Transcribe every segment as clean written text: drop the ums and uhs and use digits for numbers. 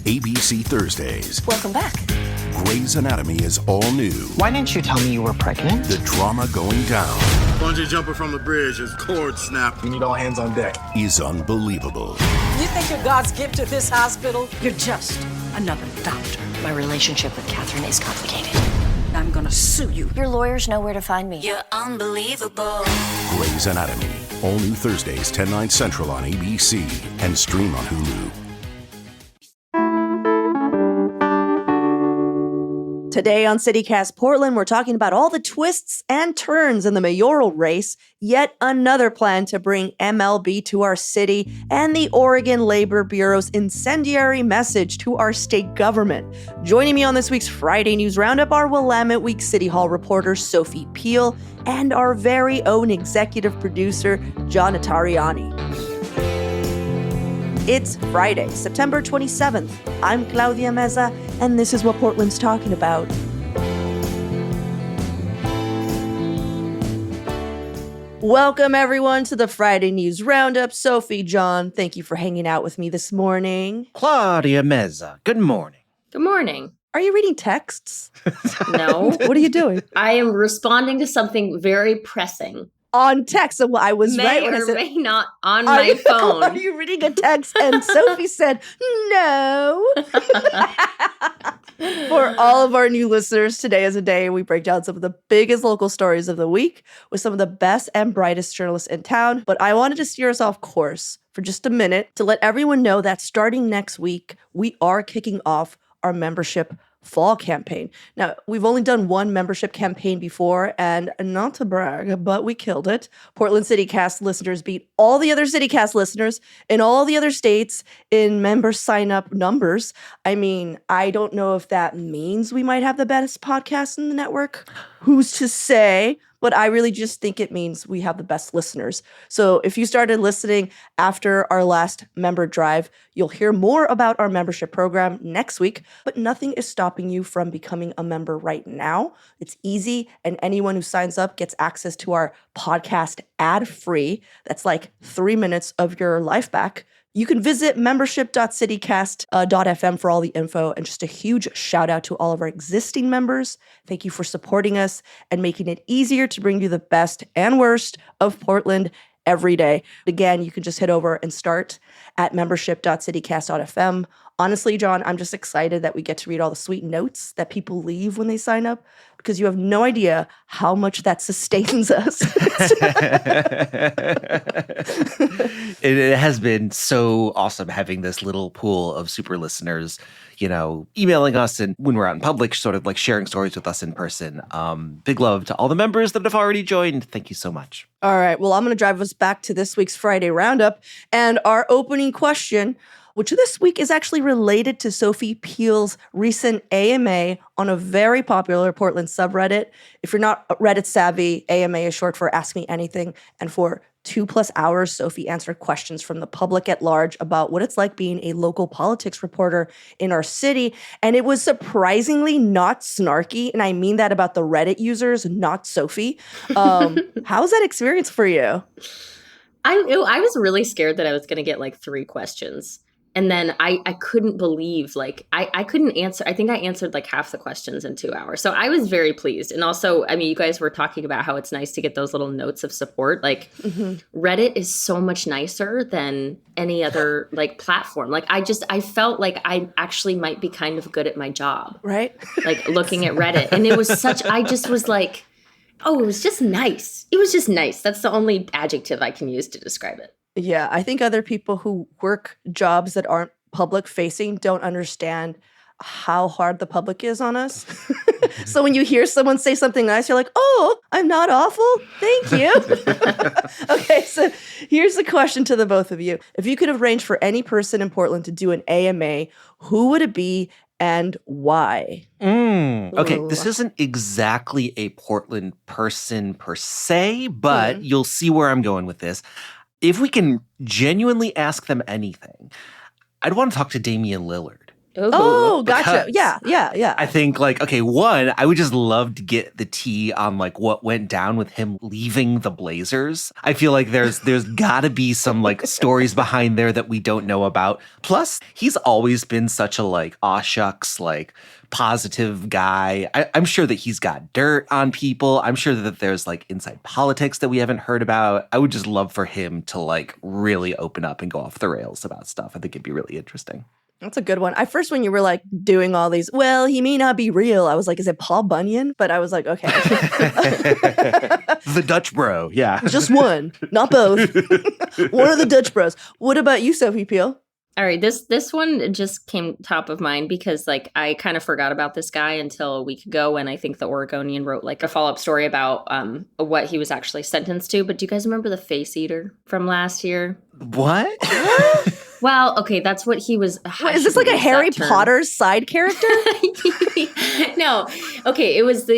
ABC Thursdays. Welcome back. Grey's Anatomy is all new. Why didn't you tell me you were pregnant? The drama going down Bungee jumping from the bridge as cord snapped. We need all hands on deck. is unbelievable. You think you're God's gift to this hospital? You're just another doctor. My relationship with Catherine is complicated. I'm gonna sue you. Your lawyers know where to find me. You're unbelievable. Grey's Anatomy. All new Thursdays, 10/9 Central on ABC and stream on Hulu. Today on CityCast Portland, we're talking about all the twists and turns in the mayoral race, yet another plan to bring MLB to our city, and the Oregon Labor Bureau's incendiary message to our state government. Joining me on this week's Friday News Roundup are Willamette Week City Hall reporter Sophie Peel and our very own executive producer, John Notarianni. It's Friday, September 27th. I'm Claudia Meza, and this is what Portland's talking about. Welcome, everyone, to the Friday News Roundup. Sophie, John, thank you for hanging out with me this morning. Claudia Meza, good morning. Good morning. Are you reading texts? No. What are you doing? I am responding to something very pressing. On text. So I was right when I said, may not on my phone. Are you reading a text? And Sophie said, no. For all of our new listeners, today is a day we break down some of the biggest local stories of the week with some of the best and brightest journalists in town. But I wanted to steer us off course for just a minute to let everyone know that starting next week, we are kicking off our membership fall campaign. Now, we've only done one membership campaign before, and not to brag, but we killed it. Portland CityCast listeners beat all the other CityCast listeners in all the other states in member sign-up numbers. I mean, I don't know if that means we might have the best podcast in the network. Who's to say? But I really just think it means we have the best listeners. So if you started listening after our last member drive, you'll hear more about our membership program next week, but nothing is stopping you from becoming a member right now. It's easy, and anyone who signs up gets access to our podcast ad-free. That's like 3 minutes of your life back. You can visit membership.citycast.fm for all the info, and just a huge shout out to all of our existing members. Thank you for supporting us and making it easier to bring you the best and worst of Portland every day. Again, you can just head over and start at membership.citycast.fm. Honestly, John, I'm just excited that we get to read all the sweet notes that people leave when they sign up, because you have no idea how much that sustains us. It has been so awesome having this little pool of super listeners, emailing us, and when we're out in public, sort of like sharing stories with us in person. Big love to all the members that have already joined. Thank you so much. All right. Well, I'm going to drive us back to this week's Friday Roundup, and our opening question, which this week is actually related to Sophie Peel's recent AMA on a very popular Portland subreddit. If you're not Reddit savvy, AMA is short for Ask Me Anything. And for 2+ hours, Sophie answered questions from the public at large about what it's like being a local politics reporter in our city. And it was surprisingly not snarky. And I mean that about the Reddit users, not Sophie. How was that experience for you? I was really scared that I was going to get like 3 questions. And then I couldn't believe, I couldn't answer. I think I answered like half the questions in 2 hours. So I was very pleased. And also, I mean, you guys were talking about how it's nice to get those little notes of support. Reddit is so much nicer than any other platform. I felt like I actually might be kind of good at my job. Right. Looking at Reddit. And it was I just was like, oh, it was just nice. It was just nice. That's the only adjective I can use to describe it. Yeah, I think other people who work jobs that aren't public facing don't understand how hard the public is on us. So when you hear someone say something nice, you're like, oh, I'm not awful. Thank you. Okay, so here's the question to the both of you. If you could arrange for any person in Portland to do an AMA, who would it be and why? Okay, this isn't exactly a Portland person per se, but you'll see where I'm going with this. If we can genuinely ask them anything, I'd want to talk to Damian Lillard. Oh, gotcha. Because Yeah. I think like, okay, one, I would just love to get the tea on like what went down with him leaving the Blazers. I feel like there's gotta be some like stories behind there that we don't know about. Plus, he's always been such a like, aw shucks, like positive guy. I'm sure that he's got dirt on people. I'm sure that there's like inside politics that we haven't heard about. I would just love for him to like really open up and go off the rails about stuff. I think it'd be really interesting. That's a good one. First, when you were like doing all these, well, he may not be real, I was like, is it Paul Bunyan? But I was like, okay. The Dutch bro, yeah. Just one, not both. One of the Dutch bros. What about you, Sophie Peel? All right, this one just came top of mind because like I kind of forgot about this guy until a week ago when I think the Oregonian wrote like a follow-up story about what he was actually sentenced to. But do you guys remember the face eater from last year? What? Well, okay, that's what he was. Wait, is this like a Harry Potter side character? No. Okay, it was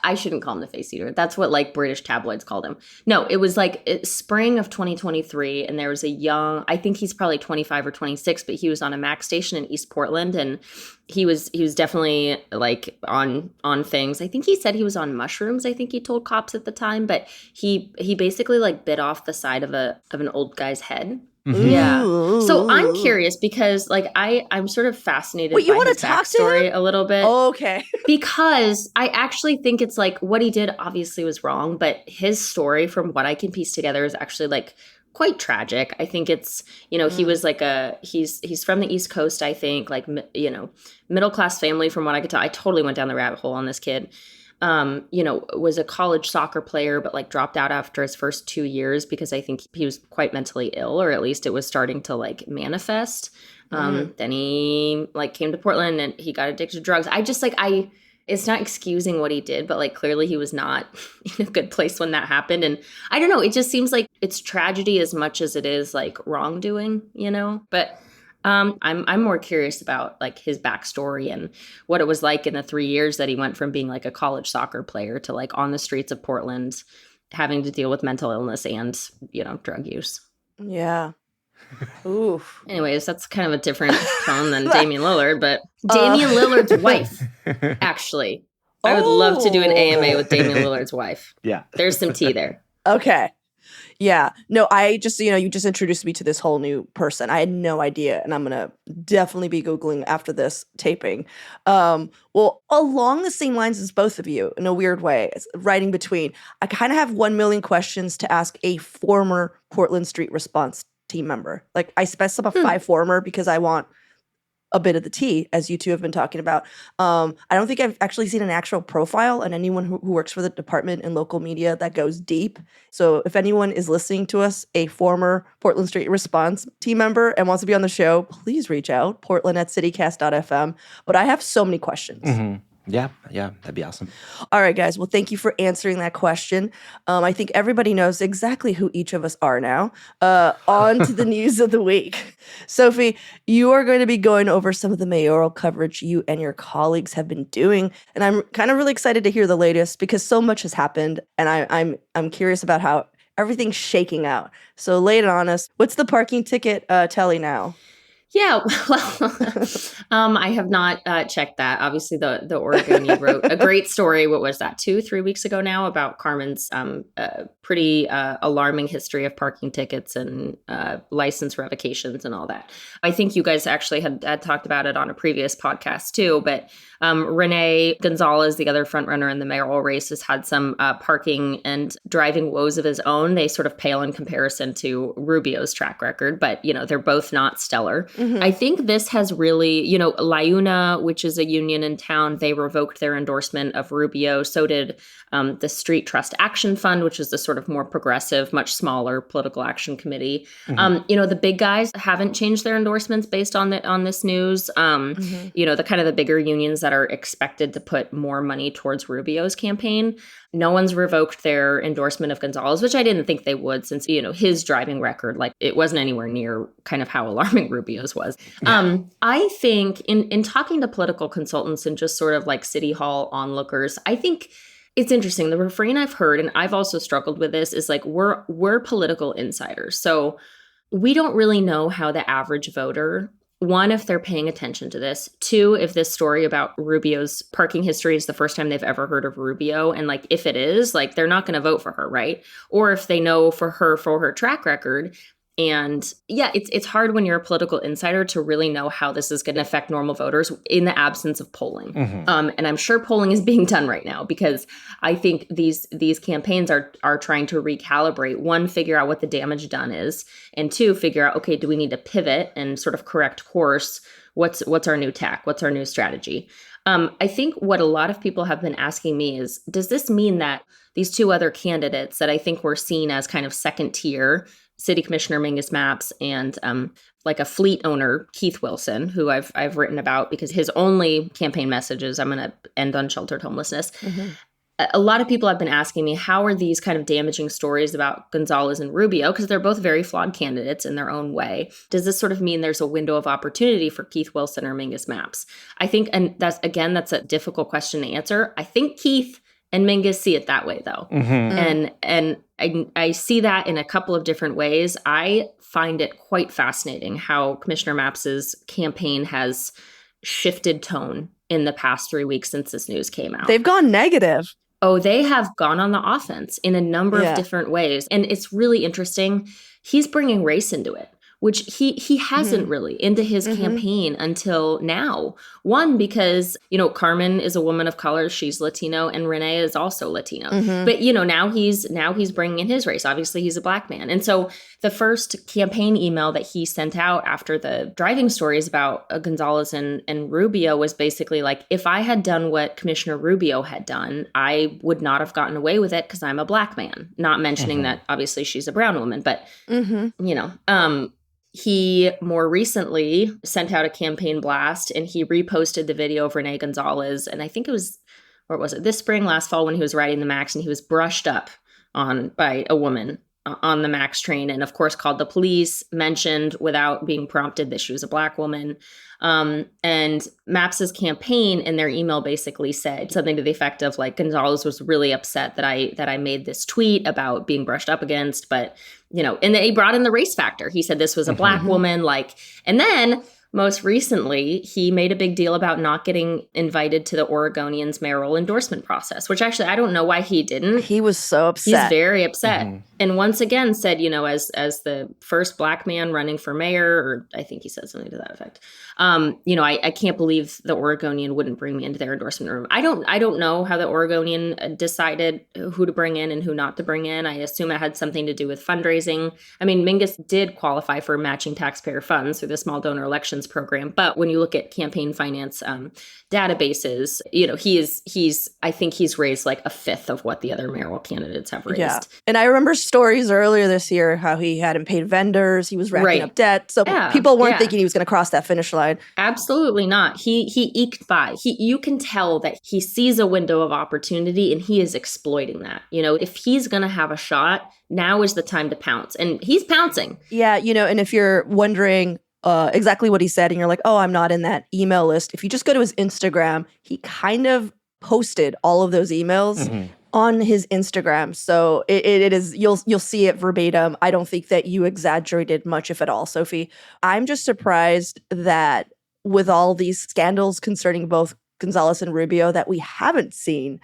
I shouldn't call him the face eater. That's what like British tabloids called him. No, it was like spring of 2023 and there was a young, I think he's probably 25 or 26, but he was on a Max station in East Portland and he was definitely like on things. I think he said he was on mushrooms. I think he told cops at the time, but he basically like bit off the side of an old guy's head. Mm-hmm. Yeah. So I'm curious because like I'm sort of fascinated by his backstory a little bit. Oh, okay. Because I actually think it's like what he did obviously was wrong, but his story from what I can piece together is actually like quite tragic. I think it's, he was like he's from the East Coast, I think, like, middle class family from what I could tell. I totally went down the rabbit hole on this kid. Was a college soccer player, but like dropped out after his first 2 years because I think he was quite mentally ill, or at least it was starting to like manifest. Then he like came to Portland and he got addicted to drugs. I just like, it's not excusing what he did, but like clearly he was not in a good place when that happened. And I don't know, it just seems like it's tragedy as much as it is like wrongdoing, but I'm more curious about like his backstory and what it was like in the 3 years that he went from being like a college soccer player to like on the streets of Portland, having to deal with mental illness and, drug use. Yeah. Oof. Anyways, that's kind of a different tone than Damian Lillard, but Damian Lillard's wife, actually. I would love to do an AMA with Damian Lillard's wife. Yeah. There's some tea there. Okay. Yeah. No, I just, you just introduced me to this whole new person. I had no idea, and I'm going to definitely be Googling after this taping. Well, along the same lines as both of you, in a weird way, right in between, I kind of have 1 million questions to ask a former Portland Street Response team member. Like, I specify former because I want a bit of the tea, as you two have been talking about. I don't think I've actually seen an actual profile on anyone who works for the department in local media that goes deep. So if anyone is listening to us, a former Portland Street Response team member and wants to be on the show, please reach out, portland@citycast.fm. But I have so many questions. Mm-hmm. Yeah, that'd be awesome. All right, guys. Well, thank you for answering that question. I think everybody knows exactly who each of us are now. On to the news of the week. Sophie, you are going to be going over some of the mayoral coverage you and your colleagues have been doing, and I'm kind of really excited to hear the latest because so much has happened, and I'm curious about how everything's shaking out. So lay it on us. What's the parking ticket tally now? Yeah, well, I have not checked that. Obviously, the Oregonian wrote a great story. What was that, 2-3 weeks ago now, about Carmen's pretty alarming history of parking tickets and license revocations and all that. I think you guys actually had talked about it on a previous podcast too, but Renee Gonzalez, the other frontrunner in the mayoral race, has had some parking and driving woes of his own. They sort of pale in comparison to Rubio's track record, but, they're both not stellar. Mm-hmm. I think this has really, LIUNA, which is a union in town, they revoked their endorsement of Rubio. So did the Street Trust Action Fund, which is the sort of more progressive, much smaller political action committee. Mm-hmm. The big guys haven't changed their endorsements based on this news. Mm-hmm. The kind of the bigger unions that are expected to put more money towards Rubio's campaign. No one's revoked their endorsement of Gonzalez, which I didn't think they would, since, his driving record, like, it wasn't anywhere near kind of how alarming Rubio's was. Yeah. I think in talking to political consultants and just sort of like City Hall onlookers, I think it's interesting. The refrain I've heard, and I've also struggled with this, is like, we're political insiders. So we don't really know how the average voter one, if they're paying attention to this. Two, if this story about Rubio's parking history is the first time they've ever heard of Rubio. And like, if it is, like, they're not going to vote for her, right? Or if they know for her track record. And yeah, it's hard when you're a political insider to really know how this is going to affect normal voters in the absence of polling. And I'm sure polling is being done right now, because I think these campaigns are trying to recalibrate. One, figure out what the damage done is, and two, figure out, okay, do we need to pivot and sort of correct course? What's our new tack? What's our new strategy? I think what a lot of people have been asking me is, does this mean that these two other candidates that I think were seen as kind of second tier, City Commissioner Mingus Mapps and like a fleet owner, Keith Wilson, who I've written about because his only campaign message is, I'm going to end unsheltered homelessness. A lot of people have been asking me, how are these kind of damaging stories about Gonzalez and Rubio, because they're both very flawed candidates in their own way, does this sort of mean there's a window of opportunity for Keith Wilson or Mingus Mapps? I think, and that's a difficult question to answer. I think Keith and Mingus see it that way, though. And I see that in a couple of different ways. I find it quite fascinating how Commissioner Mapps's campaign has shifted tone in the past 3 weeks since this news came out. They've gone negative. Oh, they have gone on the offense in a number of different ways. And it's really interesting. He's bringing race into it, which he hasn't really into his campaign until now. One, because, Carmen is a woman of color. She's Latino, and Renee is also Latino. But, now he's bringing in his race. Obviously, he's a Black man. And so the first campaign email that he sent out after the driving stories about Gonzalez and Rubio was basically like, if I had done what Commissioner Rubio had done, I would not have gotten away with it because I'm a Black man. Not mentioning that obviously she's a brown woman, but, he more recently sent out a campaign blast, and he reposted the video of Renee Gonzalez. And I think it was, or was it this spring, last fall, when he was riding the Max, and he was brushed up on by a woman on the Max train, and of course called the police, mentioned without being prompted that she was a Black woman. And Mapps's campaign in their email basically said something to the effect of like, Gonzalez was really upset that I made this tweet about being brushed up against, but and then he brought in the race factor. He said this was a Black woman, and then most recently, he made a big deal about not getting invited to the Oregonians' mayoral endorsement process, which actually I don't know why he didn't. He was so upset. He's very upset. And once again said, as the first Black man running for mayor, or I think he said something to that effect, I can't believe the Oregonian wouldn't bring me into their endorsement room. I don't know how the Oregonian decided who to bring in and who not to bring in. I assume it had something to do with fundraising. I mean, Mingus did qualify for matching taxpayer funds through the small donor elections program. But when you look at campaign finance databases, I think he's raised like a fifth of what the other mayoral candidates have raised. Yeah. And I remember stories earlier this year how he hadn't paid vendors, he was racking up debt. So people weren't thinking he was going to cross that finish line. Absolutely not. He eked by. You can tell that he sees a window of opportunity and he is exploiting that. If he's going to have a shot, now is the time to pounce. And he's pouncing. Yeah, and if you're wondering exactly what he said and you're like, oh, I'm not in that email list, if you just go to his Instagram, he kind of posted all of those emails on his Instagram. So it is, you'll see it verbatim. I don't think that you exaggerated much, if at all, Sophie. I'm just surprised that with all these scandals concerning both Gonzalez and Rubio, that we haven't seen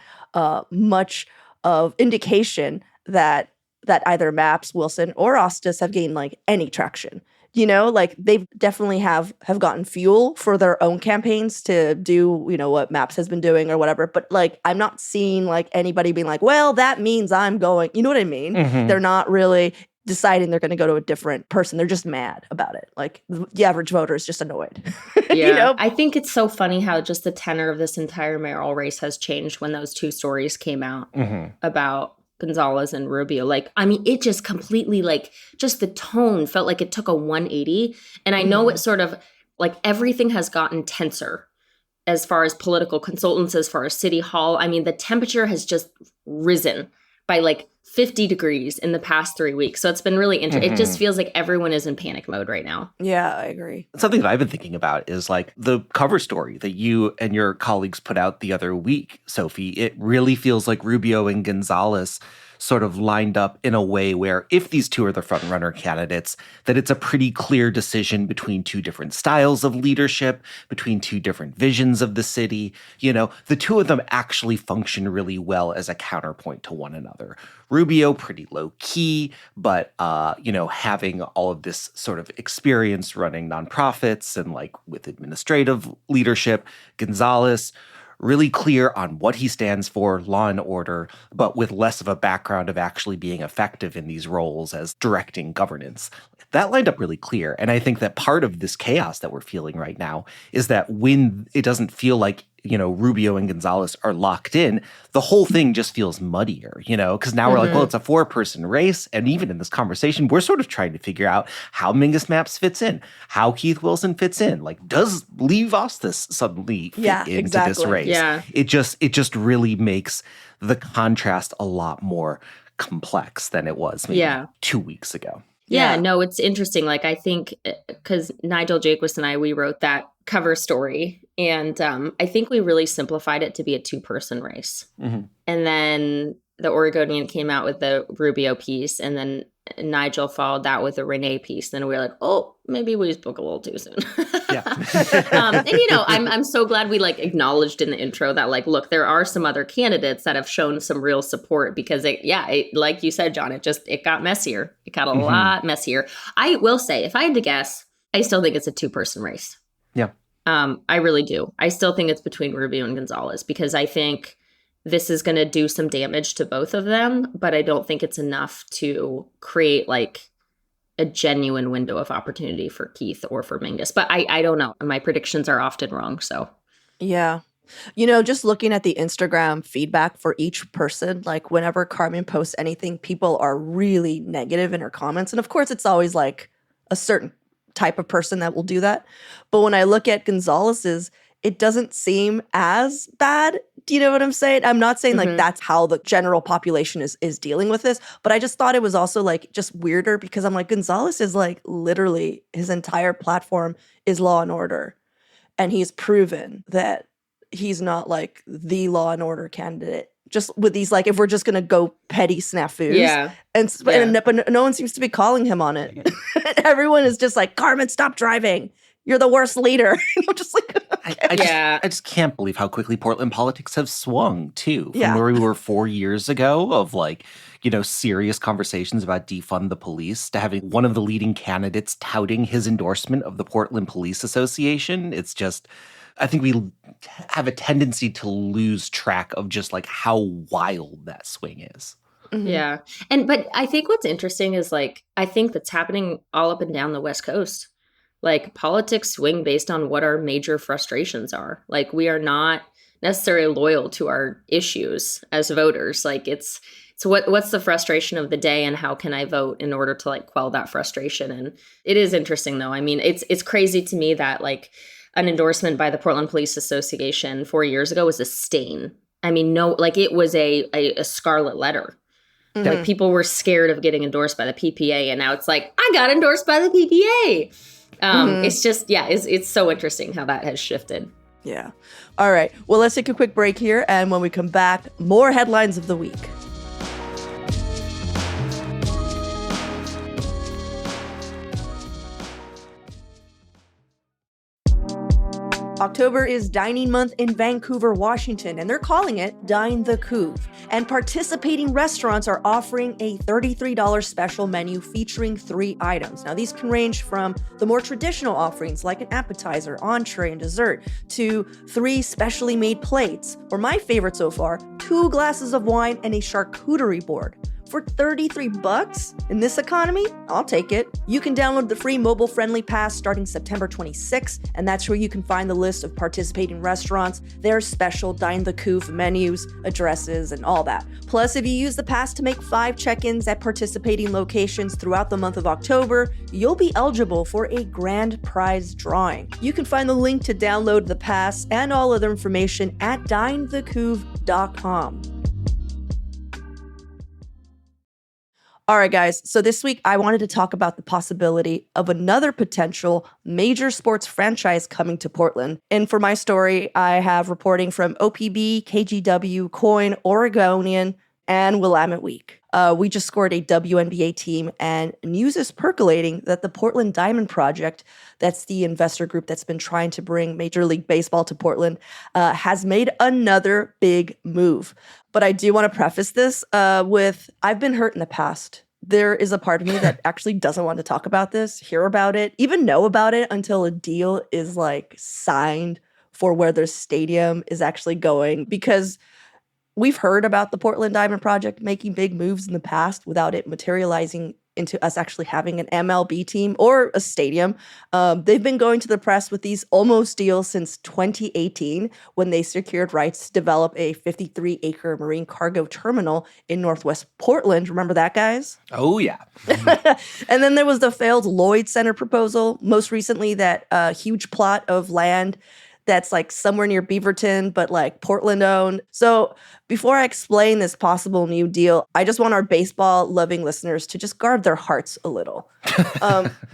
much of indication that either Mapps, Wilson, or Ostis have gained like any traction. They've definitely have gotten fuel for their own campaigns to do, what Mapps has been doing or whatever. But I'm not seeing anybody being like, well, that means I'm going, you know what I mean? They're not really deciding they're going to go to a different person. They're just mad about it. The average voter is just annoyed. Yeah. I think it's so funny how just the tenor of this entire mayoral race has changed when those two stories came out about Gonzalez and Rubio. It just completely, just the tone felt like it took a 180. And I know it sort of, everything has gotten tenser as far as political consultants, as far as City Hall. The temperature has just risen by 50 degrees in the past 3 weeks. So it's been really interesting. It just feels like everyone is in panic mode right now. Yeah, I agree. Something that I've been thinking about is like the cover story that you and your colleagues put out the other week, Sophie. It really feels like Rubio and Gonzalez sort of lined up in a way where if these two are the front runner candidates, that it's a pretty clear decision between two different styles of leadership, between two different visions of the city. You know, the two of them actually function really well as a counterpoint to one another. Rubio, pretty low key, but, having all of this sort of experience running nonprofits and like with administrative leadership. Gonzalez, really clear on what he stands for, law and order, but with less of a background of actually being effective in these roles as directing governance. That lined up really clear. And I think that part of this chaos that we're feeling right now is that when it doesn't feel like, Rubio and Gonzalez are locked in, the whole thing just feels muddier, because now we're like, well, it's a 4-person race. And even in this conversation, we're sort of trying to figure out how Mingus Mapps fits in, how Keith Wilson fits in. Like, does Lee Vostis suddenly fit into this race? Yeah. It just really makes the contrast a lot more complex than it was maybe 2 weeks ago. Yeah, no, it's interesting. Like, I think because Nigel Jaquist and we wrote that cover story, and I think we really simplified it to be a 2-person race. And then the Oregonian came out with the Rubio piece, and then Nigel followed that with a Renee piece. Then we were like, oh, maybe we spoke a little too soon. And I'm so glad we acknowledged in the intro that look, there are some other candidates that have shown some real support because like you said, John, it got messier. It got a lot messier. I will say, if I had to guess, I still think it's a 2-person race. Yeah. I really do. I still think it's between Rubio and Gonzalez because I think this is going to do some damage to both of them, but I don't think it's enough to create a genuine window of opportunity for Keith or for Mingus. But I don't know. My predictions are often wrong. So, yeah. Just looking at the Instagram feedback for each person, whenever Carmen posts anything, people are really negative in her comments. And of course, it's always a certain type of person that will do that. But when I look at Gonzalez's, it doesn't seem as bad. Do you know what I'm saying? I'm not saying that's how the general population is dealing with this, but I just thought it was also just weirder because I'm Gonzalez is literally his entire platform is law and order. And he's proven that he's not the law and order candidate. Just with these, if we're just going to go petty snafus. Yeah. But no one seems to be calling him on it. Everyone is just Carmen, stop driving. You're the worst leader. I'm just I just can't believe how quickly Portland politics have swung too. From where we were 4 years ago of serious conversations about defund the police to having one of the leading candidates touting his endorsement of the Portland Police Association. It's just, I think we have a tendency to lose track of just how wild that swing is. Yeah. But I think what's interesting is I think that's happening all up and down the West Coast. Politics swing based on what our major frustrations are. We are not necessarily loyal to our issues as voters. It's what's the frustration of the day and how can I vote in order to quell that frustration? And it is interesting though. I mean, it's crazy to me that an endorsement by the Portland Police Association 4 years ago was a stain. I mean, no, it was a scarlet letter. People were scared of getting endorsed by the PPA, and now it's I got endorsed by the PPA. It's just, it's so interesting how that has shifted. Yeah. All right. Well, let's take a quick break here. And when we come back, more headlines of the week. October is dining month in Vancouver, Washington, and they're calling it Dine the Couve. And participating restaurants are offering a $33 special menu featuring 3 items. Now, these can range from the more traditional offerings like an appetizer, entree, and dessert, to 3 specially made plates, or my favorite so far, 2 glasses of wine and a charcuterie board. For $33 in this economy, I'll take it. You can download the free mobile-friendly pass starting September 26th, and that's where you can find the list of participating restaurants, their special Dine the Couve menus, addresses, and all that. Plus, if you use the pass to make 5 check-ins at participating locations throughout the month of October, you'll be eligible for a grand prize drawing. You can find the link to download the pass and all other information at dinethecouve.com. All right, guys. So this week, I wanted to talk about the possibility of another potential major sports franchise coming to Portland. And for my story, I have reporting from OPB, KGW, Coin, Oregonian, and Willamette Week. We just scored a WNBA team, and news is percolating that the Portland Diamond Project, that's the investor group that's been trying to bring Major League Baseball to Portland, has made another big move. But I do want to preface this with, I've been hurt in the past. There is a part of me that actually doesn't want to talk about this, hear about it, even know about it until a deal is like signed for where their stadium is actually going, because we've heard about the Portland Diamond Project making big moves in the past without it materializing into us actually having an MLB team or a stadium. They've been going to the press with these almost deals since 2018 when they secured rights to develop a 53-acre marine cargo terminal in Northwest Portland. Remember that, guys? Oh, yeah. And then there was the failed Lloyd Center proposal. Most recently, that huge plot of land that's like somewhere near Beaverton, but like Portland owned. So before I explain this possible new deal, I just want our baseball loving listeners to just guard their hearts a little.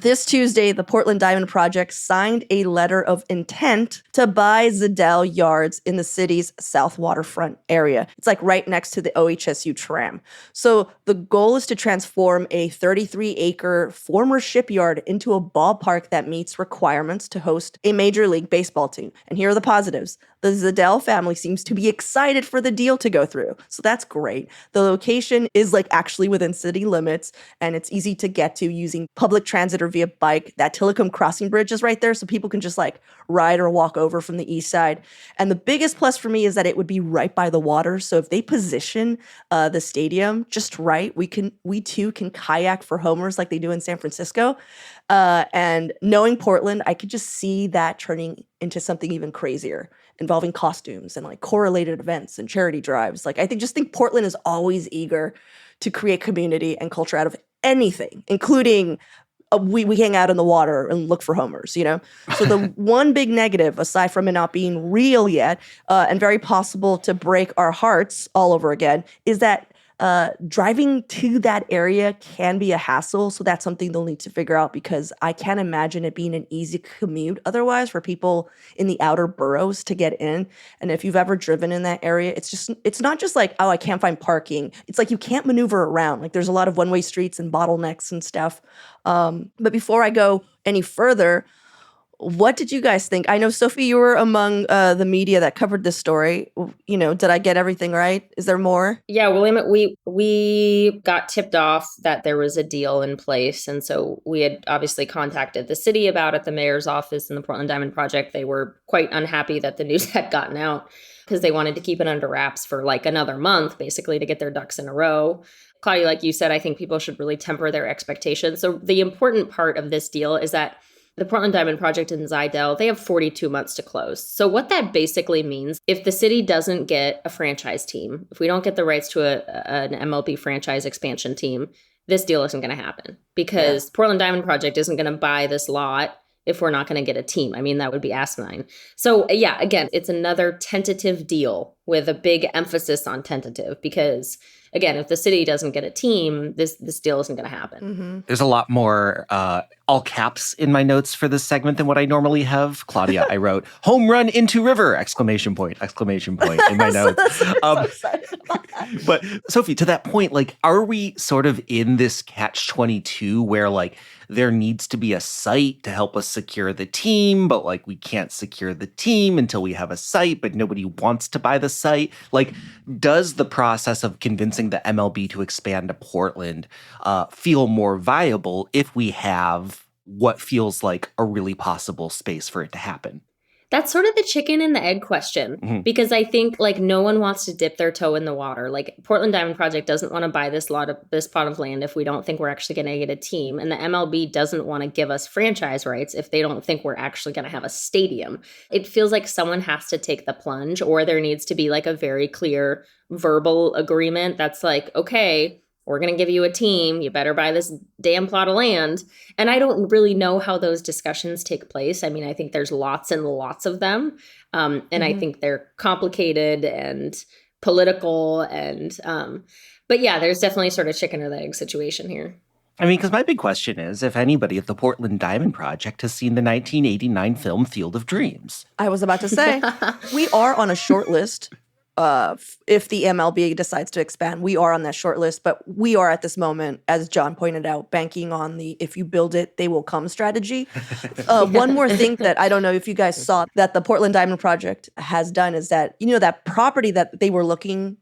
This Tuesday, the Portland Diamond Project signed a letter of intent to buy Zedell Yards in the city's south waterfront area. It's like right next to the OHSU tram. So the goal is to transform a 33-acre former shipyard into a ballpark that meets requirements to host a Major League Baseball team. And here are the positives. The Zedell family seems to be excited for the deal to go through. So that's great. The location is like actually within city limits, and it's easy to get to using public transit or via bike. That Tillicum Crossing Bridge is right there, so people can just like ride or walk over from the east side. And the biggest plus for me is that it would be right by the water. So if they position the stadium just right, we too can kayak for homers like they do in San Francisco. And knowing Portland, I could just see that turning into something even crazier, involving costumes and like correlated events and charity drives. Like I think Portland is always eager to create community and culture out of anything, including we hang out in the water and look for homers, you know? So the one big negative, aside from it not being real yet, and very possible to break our hearts all over again, is that driving to that area can be a hassle. So that's something they'll need to figure out, because I can't imagine it being an easy commute otherwise for people in the outer boroughs to get in. And if you've ever driven in that area, it's not just like, oh, I can't find parking. It's like you can't maneuver around. Like there's a lot of one-way streets and bottlenecks and stuff. But before I go any further, what did you guys think? I know, Sophie, you were among the media that covered this story. You know, did I get everything right? Is there more? Yeah, William, we got tipped off that there was a deal in place. And so we had obviously contacted the city about it, the mayor's office and the Portland Diamond Project. They were quite unhappy that the news had gotten out because they wanted to keep it under wraps for like another month, basically, to get their ducks in a row. Claudia, like you said, I think people should really temper their expectations. So the important part of this deal is that the Portland Diamond Project in Zedell, they have 42 months to close. So what that basically means, if the city doesn't get a franchise team, if we don't get the rights to an MLB franchise expansion team, this deal isn't going to happen, because Portland Diamond Project isn't going to buy this lot if we're not going to get a team. I mean, that would be asinine. So yeah, again, it's another tentative deal with a big emphasis on tentative, because again, if the city doesn't get a team, this deal isn't going to happen. Mm-hmm. There's a lot more all caps in my notes for this segment than what I normally have. Claudia, I wrote, "Home run into river!" Exclamation point in my notes. So excited about that. But Sophie, to that point, like, are we sort of in this catch-22 where like there needs to be a site to help us secure the team, but like we can't secure the team until we have a site, but nobody wants to buy the site? Like, does the process of convincing the MLB to expand to Portland feel more viable if we have what feels like a really possible space for it to happen? That's sort of the chicken and the egg question, because I think like no one wants to dip their toe in the water. Like Portland Diamond Project doesn't want to buy this plot of land if we don't think we're actually going to get a team. And the MLB doesn't want to give us franchise rights if they don't think we're actually going to have a stadium. It feels like someone has to take the plunge, or there needs to be like a very clear verbal agreement that's like, okay, we're going to give you a team. You better buy this damn plot of land. And I don't really know how those discussions take place. I mean, I think there's lots and lots of them. And I think they're complicated and political and but yeah, there's definitely sort of chicken or the egg situation here. I mean, because my big question is if anybody at the Portland Diamond Project has seen the 1989 film Field of Dreams. I was about to say, we are on a short list. If the MLB decides to expand, we are on that short list. But we are at this moment, as John pointed out, banking on the if you build it, they will come strategy. One more thing that I don't know if you guys saw that the Portland Diamond Project has done is that, that property that they were looking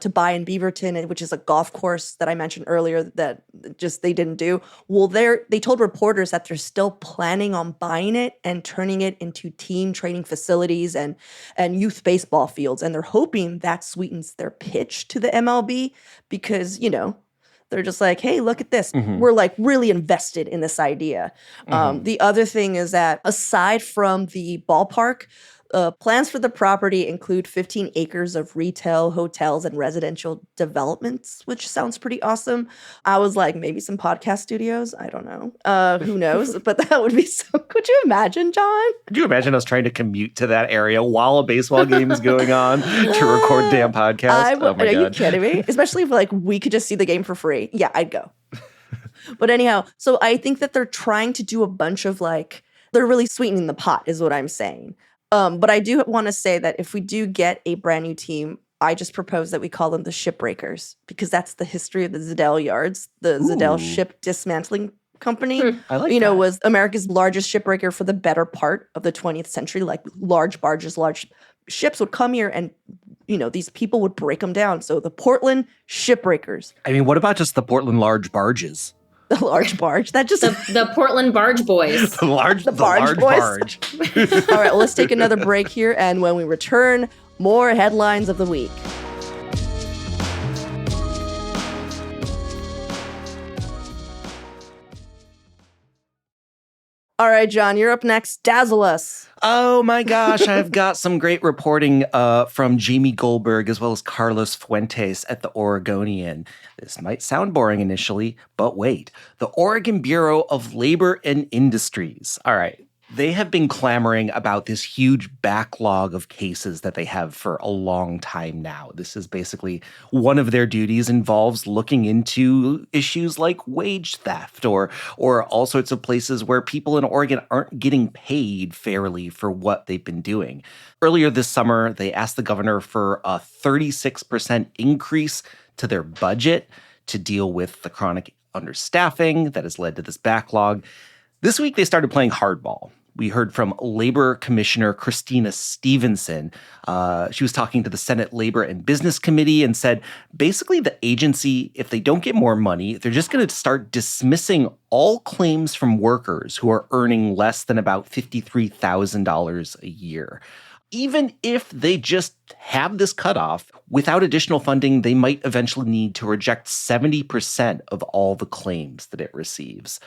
to buy in Beaverton, which is a golf course that I mentioned earlier that just they didn't do. Well, they told reporters that they're still planning on buying it and turning it into team training facilities and youth baseball fields. And they're hoping that sweetens their pitch to the MLB because, they're just like, hey, look at this. Mm-hmm. We're like really invested in this idea. Mm-hmm. The other thing is that aside from the ballpark, plans for the property include 15 acres of retail, hotels, and residential developments, which sounds pretty awesome. I was like, maybe some podcast studios. I don't know. Who knows? But that would be so. Could you imagine, John? Could you imagine us trying to commute to that area while a baseball game is going on to record damn podcast? Are you kidding me? Especially if we could just see the game for free. Yeah, I'd go. But anyhow, so I think that they're trying to do a bunch of they're really sweetening the pot, is what I'm saying. But I do want to say that if we do get a brand new team, I just propose that we call them the Shipbreakers because that's the history of the Ziddell Yards, the Ziddell Ship Dismantling Company. I like that. Was America's largest shipbreaker for the better part of the 20th century. Like large barges, large ships would come here and, these people would break them down. So the Portland Shipbreakers. I mean, what about just the Portland large barges? The large barge. That just the Portland Barge Boys. the large boys. Barge. All right, well, let's take another break here, and when we return, more headlines of the week. All right, John, you're up next. Dazzle us. Oh my gosh, I've got some great reporting from Jamie Goldberg as well as Carlos Fuentes at the Oregonian. This might sound boring initially, but wait. The Oregon Bureau of Labor and Industries. All right. They have been clamoring about this huge backlog of cases that they have for a long time now. This is basically one of their duties involves looking into issues like wage theft or all sorts of places where people in Oregon aren't getting paid fairly for what they've been doing. Earlier this summer, they asked the governor for a 36% increase to their budget to deal with the chronic understaffing that has led to this backlog. This week, they started playing hardball. We heard from Labor Commissioner Christina Stevenson. She was talking to the Senate Labor and Business Committee and said, basically, the agency, if they don't get more money, they're just going to start dismissing all claims from workers who are earning less than about $53,000 a year. Even if they just have this cutoff, without additional funding, they might eventually need to reject 70% of all the claims that it receives.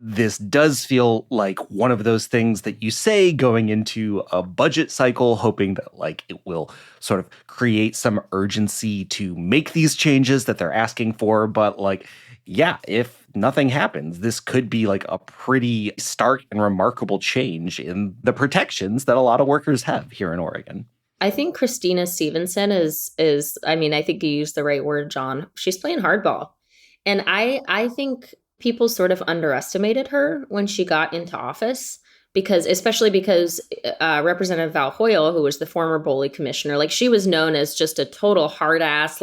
This does feel like one of those things that you say going into a budget cycle, hoping that it will sort of create some urgency to make these changes that they're asking for. But if nothing happens, this could be a pretty stark and remarkable change in the protections that a lot of workers have here in Oregon. I think Christina Stevenson is I think you used the right word, John. She's playing hardball. And I think people sort of underestimated her when she got into office especially because Representative Val Hoyle, who was the former Boley commissioner, she was known as just a total hard ass,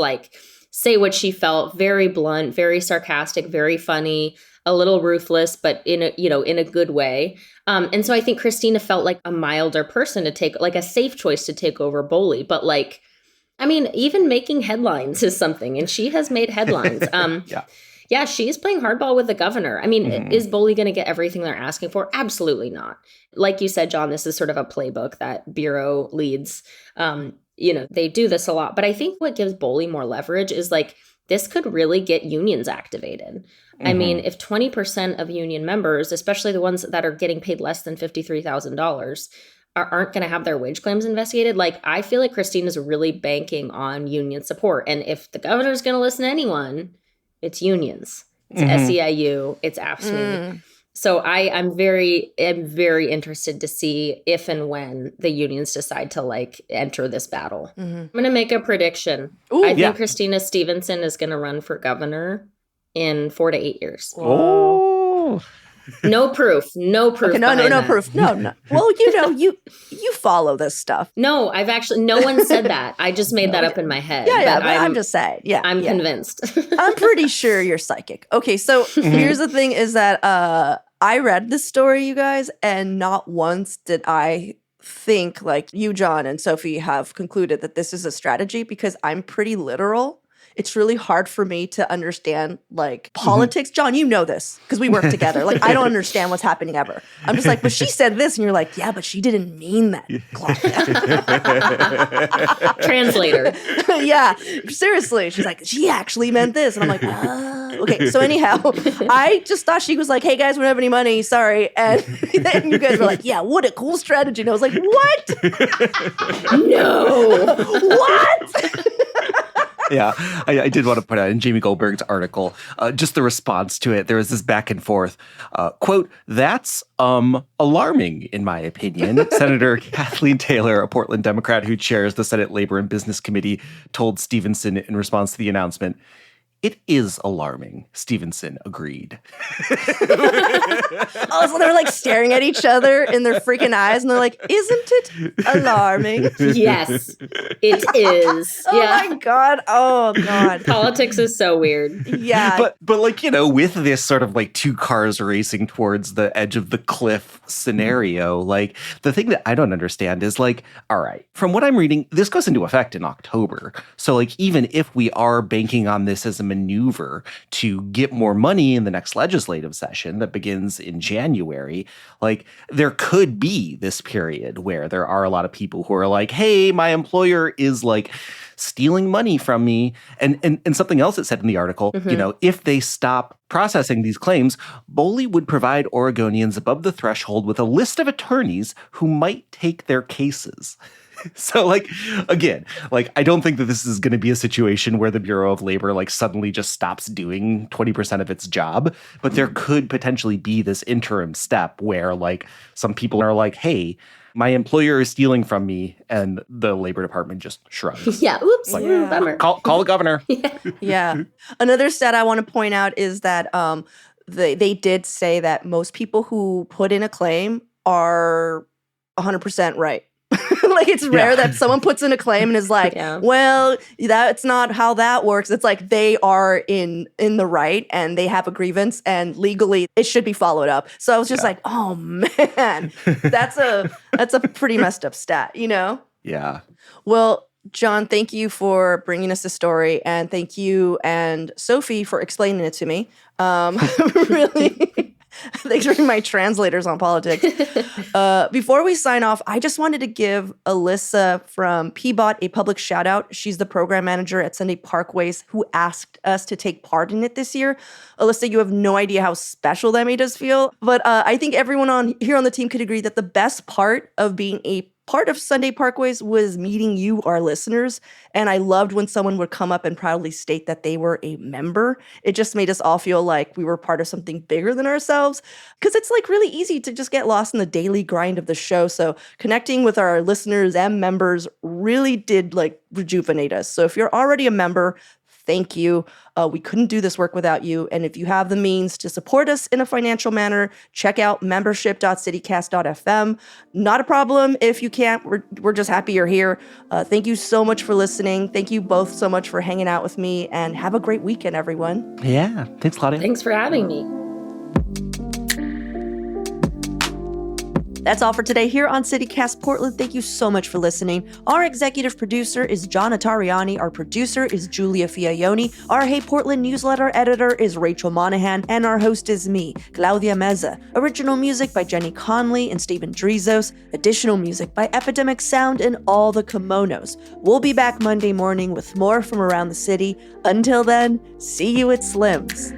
say what she felt, very blunt, very sarcastic, very funny, a little ruthless, but in a good way. And so I think Christina felt like a milder person to take, a safe choice to take over Boley. But even making headlines is something, and she has made headlines. Yeah, she's playing hardball with the governor. Is Boley going to get everything they're asking for? Absolutely not. Like you said, John, this is sort of a playbook that Bureau leads. They do this a lot. But I think what gives Boley more leverage is this could really get unions activated. If 20% of union members, especially the ones that are getting paid less than $53,000, aren't going to have their wage claims investigated, I feel like Christina's really banking on union support. And if the governor's going to listen to anyone, it's unions. It's SEIU. It's AFSCME. So I'm very interested to see if and when the unions decide to like enter this battle. I'm going to make a prediction. Ooh. I think Christina Stevenson is going to run for governor in 4 to 8 years. Oh. No proof. No proof. Okay, no behind that. proof. No. Well, you follow this stuff. No, no one said that. I just made that up in my head. Yeah, but I'm just saying. Yeah. I'm convinced. I'm pretty sure you're psychic. Okay, so here's the thing is that I read this story, you guys, and not once did I think like you, John, and Sophie have concluded that this is a strategy because I'm pretty literal. It's really hard for me to understand like politics. John, you know this because we work together. Like I don't understand what's happening ever. I'm just like, but she said this, and you're like, yeah, but she didn't mean that, Claudia. Translator. Yeah, seriously. She's like, she actually meant this, and I'm like, okay. So anyhow, I just thought she was like, hey guys, we don't have any money, sorry, and then you guys were like, yeah, what a cool strategy. And I was like, what? No, what? Yeah, I did want to put out in Jamie Goldberg's article, just the response to it. There was this back and forth. Quote, that's alarming, in my opinion. Senator Kathleen Taylor, a Portland Democrat who chairs the Senate Labor and Business Committee, told Stevenson in response to the announcement, it is alarming, Stevenson agreed. Oh, so they're like staring at each other in their freaking eyes, and they're like, isn't it alarming? Yes, it is. Oh my God. Oh God. Politics is so weird. Yeah. But like, with this sort of like two cars racing towards the edge of the cliff scenario, like the thing that I don't understand is like, all right, from what I'm reading, this goes into effect in October. So like, even if we are banking on this as a maneuver to get more money in the next legislative session that begins in January, like there could be this period where there are a lot of people who are like, hey, my employer is like stealing money from me. And something else it said in the article, if they stop processing these claims, Boley would provide Oregonians above the threshold with a list of attorneys who might take their cases. So, like, again, like, I don't think that this is going to be a situation where the Bureau of Labor, like, suddenly just stops doing 20% of its job. But there could potentially be this interim step where, like, some people are like, hey, my employer is stealing from me. And the Labor Department just shrugs. Yeah. Oops. Like, Bummer. Call the governor. Yeah. Another stat I want to point out is that they did say that most people who put in a claim are 100% right. Like it's rare that someone puts in a claim and is like, well, that's not how that works. It's like they are in the right and they have a grievance and legally it should be followed up. So I was just like, oh man, that's a pretty messed up stat, Yeah. Well, John, thank you for bringing us the story, and thank you and Sophie for explaining it to me. Really. Thanks for being my translators on politics. Before we sign off, I just wanted to give Alyssa from PBOT a public shout out. She's the program manager at Sunday Parkways who asked us to take part in it this year. Alyssa, you have no idea how special that made us feel. But I think everyone here on the team could agree that the best part of being a part of Sunday Parkways was meeting you, our listeners, and I loved when someone would come up and proudly state that they were a member. It just made us all feel like we were part of something bigger than ourselves, because it's like really easy to just get lost in the daily grind of the show. So connecting with our listeners and members really did like rejuvenate us. So if you're already a member, thank you. We couldn't do this work without you. And if you have the means to support us in a financial manner, check out membership.citycast.fm. Not a problem if you can't. We're just happy you're here. Thank you so much for listening. Thank you both so much for hanging out with me, and have a great weekend, everyone. Yeah. Thanks, Claudia. Thanks for having me. That's all for today here on CityCast Portland. Thank you so much for listening. Our executive producer is John Notarianni. Our producer is Julia Fiaioni. Our Hey Portland newsletter editor is Rachel Monahan. And our host is me, Claudia Meza. Original music by Jenny Conley and Stephen Drizos. Additional music by Epidemic Sound and All the Kimonos. We'll be back Monday morning with more from around the city. Until then, see you at Slim's.